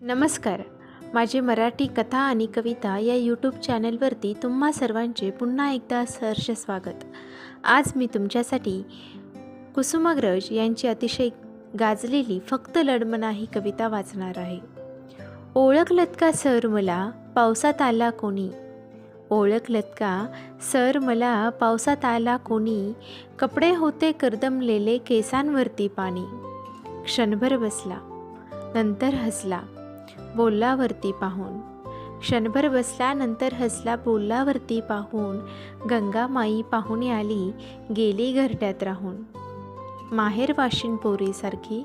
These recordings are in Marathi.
नमस्कार. माझे मराठी कथा आणि कविता या यूट्यूब चॅनलवरती तुम्हा सर्वांचे पुन्हा एकदा सहर्ष स्वागत. आज मी तुमच्यासाठी कुसुमाग्रज यांची अतिशय गाजलेली फक्त लढमना ही कविता वाचणार आहे. ओळखलत का सर मला पावसात आला कोणी, ओळखलत का सर मला पावसात आला कोणी, कपडे होते कर्दमलेले केसांवरती पाणी. क्षणभर बसला नंतर हसला बोलल्यावरती पाहून, क्षणभर बसला नंतर हसला बोलल्यावरती पाहून. गंगामाई पाहुणे आली गेली घरट्यात राहून. माहेर वाशिन पोरीसारखी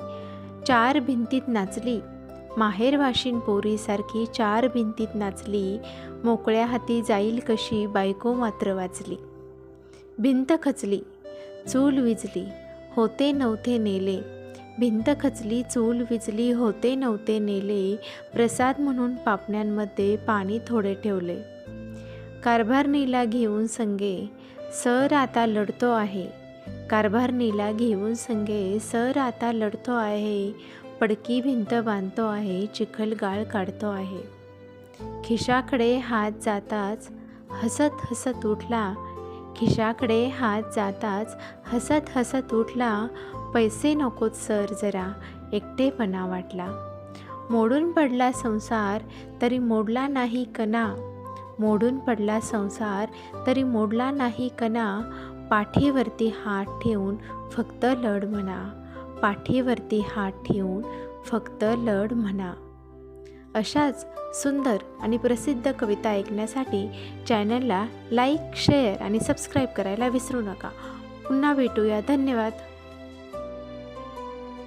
चार भिंतीत नाचली, माहेर वाशिन पोरीसारखी चार भिंतीत नाचली. मोकळ्या हाती जाईल कशी बायको मात्र वाचली. भिंत खचली चूल विजली होते नव्हते नेले, भिंत खचली चूल विजली होते नव्हते नेले. प्रसाद म्हणून पापण्यांमध्ये पाणी थोडे ठेवले. कारभारणीला घेऊन संगे सर आता लढतो आहे, कारभारणीला घेऊन संगे सर आता लढतो आहे. पडकी भिंत बांधतो आहे चिखल गाळ काढतो आहे. खिशाकडे हात जाताच हसत हसत उठला, खिशाकडे हात जाताच हसत हसत उठला. पैसे नकोत सर जरा एकटेपणा वाटला. मोडून पडला संसार तरी मोडला नाही कणा, मोडून पडला संसार तरी मोडला नाही कणा. पाठीवरती हात ठेवून फक्त लढ म्हणा, पाठीवरती हात ठेवून फक्त लढ म्हणा. अशाच सुंदर आणि प्रसिद्ध कविता ऐकण्यासाठी चॅनलला लाईक, शेअर आणि सबस्क्राईब करायला विसरू नका. पुन्हा भेटूया. धन्यवाद.